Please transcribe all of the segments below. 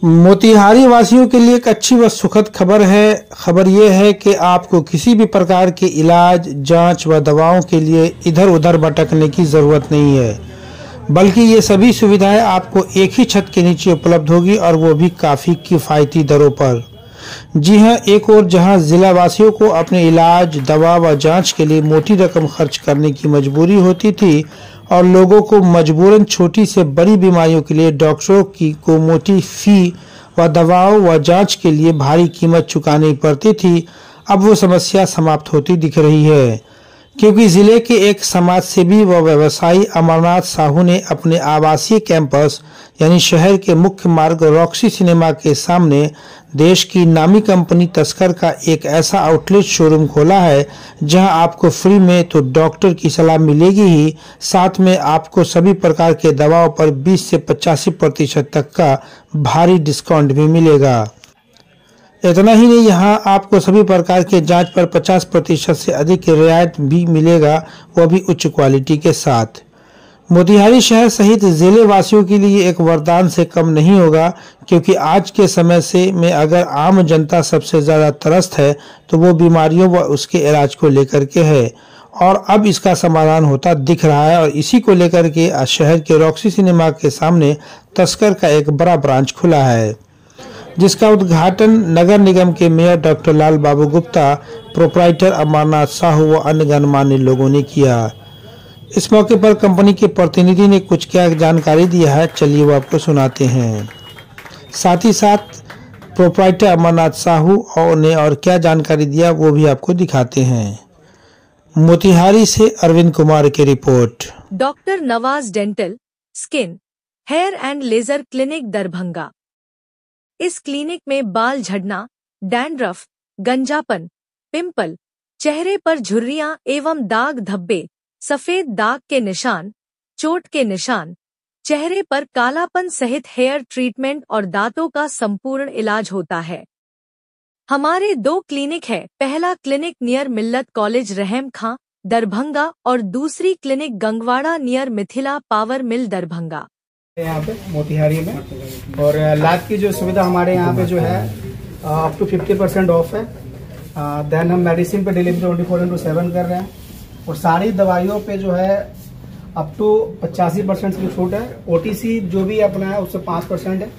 मोतिहारी वासियों के लिए एक अच्छी व सुखद खबर है। खबर ये है कि आपको किसी भी प्रकार के इलाज, जांच व दवाओं के लिए इधर उधर भटकने की ज़रूरत नहीं है, बल्कि ये सभी सुविधाएं आपको एक ही छत के नीचे उपलब्ध होगी और वो भी काफ़ी किफ़ायती दरों पर। जी हां, एक और जहां जिला वासियों को अपने इलाज, दवा व जांच के लिए मोटी रकम खर्च करने की मजबूरी होती थी और लोगों को मजबूरन छोटी से बड़ी बीमारियों के लिए डॉक्टरों को मोटी फी व दवाओं व जांच के लिए भारी कीमत चुकानी पड़ती थी, अब वो समस्या समाप्त होती दिख रही है, क्योंकि जिले के एक समाजसेवी व व्यवसायी अमरनाथ साहू ने अपने आवासीय कैंपस यानी शहर के मुख्य मार्ग रॉक्सी सिनेमा के सामने देश की नामी कंपनी तस्कर का एक ऐसा आउटलेट शोरूम खोला है, जहां आपको फ्री में तो डॉक्टर की सलाह मिलेगी ही, साथ में आपको सभी प्रकार के दवाओं पर 20 से 85% तक का भारी डिस्काउंट भी मिलेगा। इतना ही नहीं, यहाँ आपको सभी प्रकार के जांच पर 50% से अधिक रियायत भी मिलेगा, वो भी उच्च क्वालिटी के साथ। मोतिहारी शहर सहित जिले वासियों के लिए एक वरदान से कम नहीं होगा, क्योंकि आज के समय में अगर आम जनता सबसे ज़्यादा त्रस्त है तो वो बीमारियों व उसके इलाज को लेकर के है, और अब इसका समाधान होता दिख रहा है। और इसी को लेकर के आज शहर के रॉक्सी सिनेमा के सामने तस्कर का एक बड़ा ब्रांच खुला है, जिसका उद्घाटन नगर निगम के मेयर डॉक्टर लाल बाबू गुप्ता, प्रोप्राइटर अमरनाथ साहू व अन्य गणमान्य लोगों ने किया। इस मौके पर कंपनी के प्रतिनिधि ने कुछ क्या जानकारी दिया है, चलिए वो आपको सुनाते हैं। साथ ही साथ प्रोप्राइटर अमरनाथ साहू ने और क्या जानकारी दिया वो भी आपको दिखाते हैं। मोतिहारी से अरविंद कुमार की report. Doctor Nawaz dental, skin, hair and laser clinic Darbhanga. इस क्लिनिक में बाल झड़ना, डैंड्रफ, गंजापन, पिंपल, चेहरे पर झुर्रियां एवं दाग धब्बे, सफेद दाग के निशान, चोट के निशान, चेहरे पर कालापन सहित हेयर ट्रीटमेंट और दांतों का संपूर्ण इलाज होता है। हमारे 2 क्लिनिक है। पहला क्लिनिक नियर मिल्लत कॉलेज रहम खां दरभंगा और दूसरी clinic Gangwara near Mithila power mill Darbhanga. यहाँ पे मोतिहारी में, और लैब की जो सुविधा हमारे यहाँ पे जो है अप टू 50% ऑफ है। देन हम मेडिसिन पे डिलीवरी 24/7 कर रहे हैं, और सारी दवाइयों पे जो है अप टू 85% की छूट है। OTC जो भी अपना है उससे 5% है,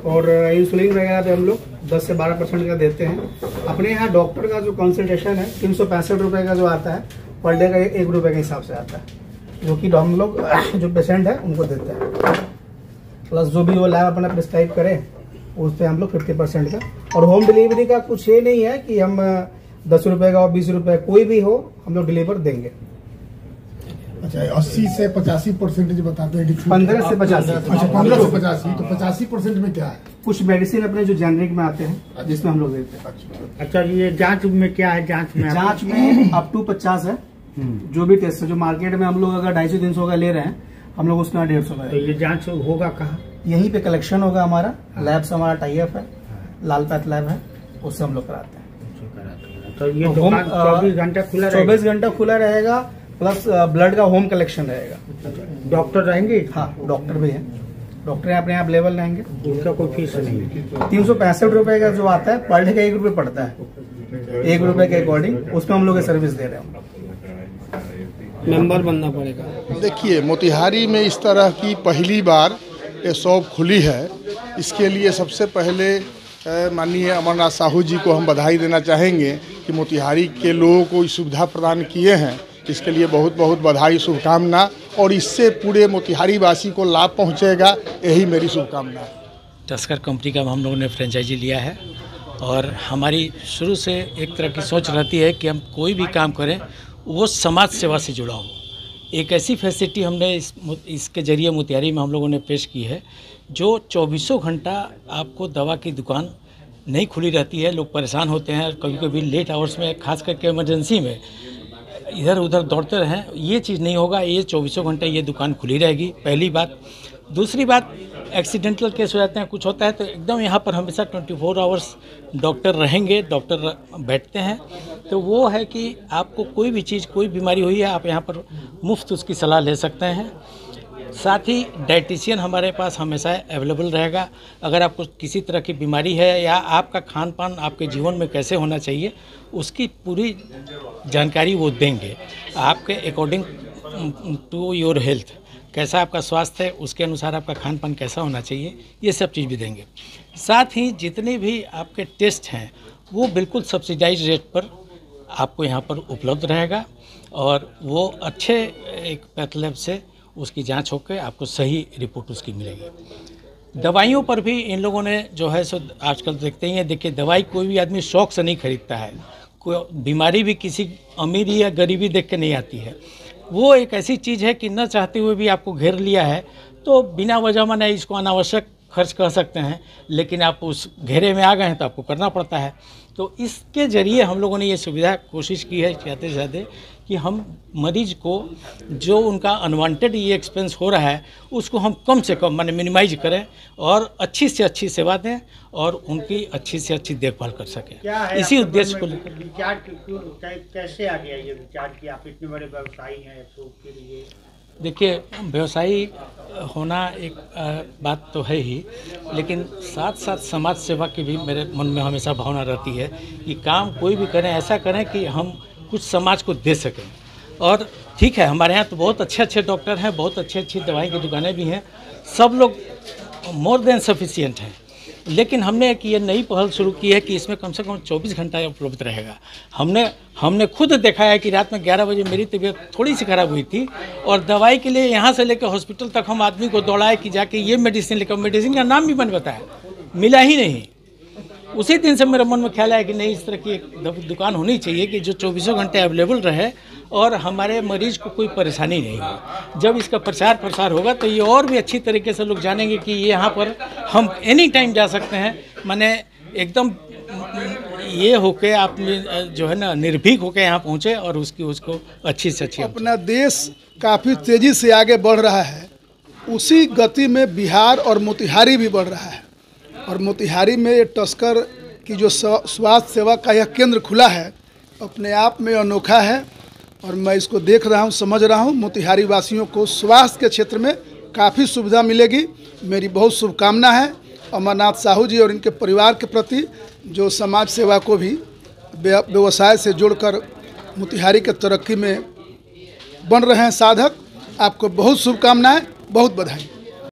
और इंसुलिन वगैरह पे हम लोग 10 से 12% का देते हैं। अपने यहाँ डॉक्टर का जो कंसल्टेशन है 365 रुपये का जो आता है, पर डे का 1 रुपये के हिसाब से आता है, जो कि हम लोग जो पेशेंट है उनको देते हैं। प्लस जो भी वो लैब अपना प्रिस्क्राइब करे उस पर हम लोग 50% का, और होम डिलीवरी का कुछ ये नहीं है कि हम 10 रुपये का और 20 रुपये कोई भी हो हम लोग डिलीवर देंगे। अच्छा, 80 से 85% बताते हैं कि 15 से 85। अच्छा, 15 से 85, तो 85% में क्या है? कुछ मेडिसिन अपने जो जेनरिक में आते हैं जिसमें हम लोग देते हैं। अच्छा, ये जांच में क्या है? जांच में अप टू 50 है। जो भी टेस्ट है, जो मार्केट में हम लोग अगर 250-300 का ले रहे हैं, हम लोग उसका 150 का। तो ये जांच होगा कहाँ? यहीं पे कलेक्शन होगा हमारा। लैब से हमारा टाई अप है, लाल पैथ लैब है, उससे हम लोग कराते हैं। तो ये 24 घंटा खुला रहेगा? 24 घंटा खुला रहेगा, प्लस ब्लड का होम कलेक्शन रहेगा। डॉक्टर रहेंगे? हाँ, डॉक्टर भी है। डॉक्टर अपने यहाँ अवेलेबल रहेंगे। उसका कोई फीस नहीं? 365 रुपए का जो आता है, पर डे का 1 रुपये पड़ता है। 1 रुपये के अकॉर्डिंग उसमें हम लोग सर्विस दे रहे हैं। मेंबर बनना पड़ेगा। देखिए, मोतिहारी में इस तरह की पहली बार ये शॉप खुली है। इसके लिए सबसे पहले माननीय अमरनाथ साहू जी को हम बधाई देना चाहेंगे कि मोतिहारी के लोगों को इस सुविधा प्रदान किए हैं। इसके लिए बहुत बहुत बधाई, शुभकामना, और इससे पूरे मोतिहारी वासी को लाभ पहुंचेगा, यही मेरी शुभकामना है। तस्कर कंपनी का हम लोगों ने फ्रेंचाइजी लिया है, और हमारी शुरू से एक तरह की सोच रहती है कि हम कोई भी काम करें वो समाज सेवा से जुड़ा हो। एक ऐसी फैसिलिटी हमने इसके ज़रिए मोतिहारी में हम लोगों ने पेश की है, जो 24 घंटा आपको दवा की दुकान नहीं खुली रहती है। लोग परेशान होते हैं, कभी कभी लेट आवर्स में, खास करके इमरजेंसी में इधर उधर दौड़ते रहें, ये चीज़ नहीं होगा। ये 24 घंटे ये दुकान खुली रहेगी, पहली बात। दूसरी बात, एक्सीडेंटल केस हो जाते हैं, कुछ होता है, तो एकदम यहाँ पर हमेशा 24 आवर्स डॉक्टर रहेंगे, डॉक्टर बैठते हैं। तो वो है कि आपको कोई भी चीज़, कोई बीमारी हुई है, आप यहाँ पर मुफ्त उसकी सलाह ले सकते हैं। साथ ही डाइटिशियन हमारे पास हमेशा अवेलेबल रहेगा। अगर आपको किसी तरह की बीमारी है या आपका खान पान आपके जीवन में कैसे होना चाहिए उसकी पूरी जानकारी वो देंगे। आपके अकॉर्डिंग टू योर हेल्थ कैसा आपका स्वास्थ्य है उसके अनुसार आपका खान पान कैसा होना चाहिए ये सब चीज़ भी देंगे। साथ ही जितने भी आपके टेस्ट हैं वो बिल्कुल सब्सिडाइज रेट पर आपको यहाँ पर उपलब्ध रहेगा और वो अच्छे एक पैथ लैब से उसकी जांच होकर आपको सही रिपोर्ट उसकी मिलेगी। दवाइयों पर भी इन लोगों ने जो है सो आजकल देखते ही हैं, देखिए दवाई कोई भी आदमी शौक से नहीं खरीदता है। कोई बीमारी भी किसी अमीरी या गरीबी देख के नहीं आती है। वो एक ऐसी चीज़ है कि न चाहते हुए भी आपको घेर लिया है तो बिना वजह मना इसको अनावश्यक खर्च कर सकते हैं, लेकिन आप उस घेरे में आ गए हैं तो आपको करना पड़ता है। तो इसके ज़रिए हम लोगों ने ये सुविधा कोशिश की है ज़्यादा से ज़्यादा कि हम मरीज को जो उनका अनवांटेड ये एक्सपेंस हो रहा है उसको हम कम से कम माने मिनिमाइज करें और अच्छी से अच्छी सेवा दें और उनकी अच्छी से अच्छी देखभाल कर सकें। इसी उद्देश्य को विचार कैसे आ गया ये विचार कि आप इतने बड़े व्यवसायी हैं तो फिर ये देखिए व्यवसायी होना एक बात तो है ही, लेकिन साथ साथ समाज सेवा की भी मेरे मन में हमेशा भावना रहती है कि काम कोई भी करें ऐसा करें कि हम कुछ समाज को दे सकें। और ठीक है हमारे यहाँ तो बहुत अच्छे अच्छे डॉक्टर हैं, बहुत अच्छी अच्छी दवाई की दुकानें भी हैं, सब लोग मोर देन सफिशिएंट हैं, लेकिन हमने एक ये नई पहल शुरू की है कि इसमें कम से कम 24 घंटा उपलब्ध रहेगा। हमने खुद देखा है कि रात में 11 बजे मेरी तबीयत थोड़ी सी खराब हुई थी और दवाई के लिए यहाँ से लेकर हॉस्पिटल तक हम आदमी को दौड़ाए कि जाके ये मेडिसिन लेकर, मेडिसिन का नाम भी मैंने बताया, मिला ही नहीं। उसी दिन से मेरे मन में ख्याल आया कि नहीं, इस तरह की एक दुकान होनी चाहिए कि जो 24 घंटे अवेलेबल रहे और हमारे मरीज को कोई परेशानी नहीं हो। जब इसका प्रचार प्रसार होगा तो ये और भी अच्छी तरीके से लोग जानेंगे कि ये यहाँ पर हम एनी टाइम जा सकते हैं। माने एकदम ये होके आप जो है ना निर्भीक होके यहाँ पहुँचे और उसको अच्छी से अच्छी। अपना देश काफ़ी तेज़ी से आगे बढ़ रहा है, उसी गति में बिहार और मोतिहारी भी बढ़ रहा है। और मोतिहारी में टस्कर की जो स्वास्थ्य सेवा का यह केंद्र खुला है अपने आप में अनोखा है और मैं इसको देख रहा हूँ, समझ रहा हूँ। मोतिहारी वासियों को स्वास्थ्य के क्षेत्र में काफ़ी सुविधा मिलेगी। मेरी बहुत शुभकामना है अमरनाथ साहू जी और इनके परिवार के प्रति, जो समाज सेवा को भी व्यवसाय से जोड़कर मोतिहारी के तरक्की में बन रहे हैं साधक। आपको बहुत शुभकामनाएं, बहुत बधाई।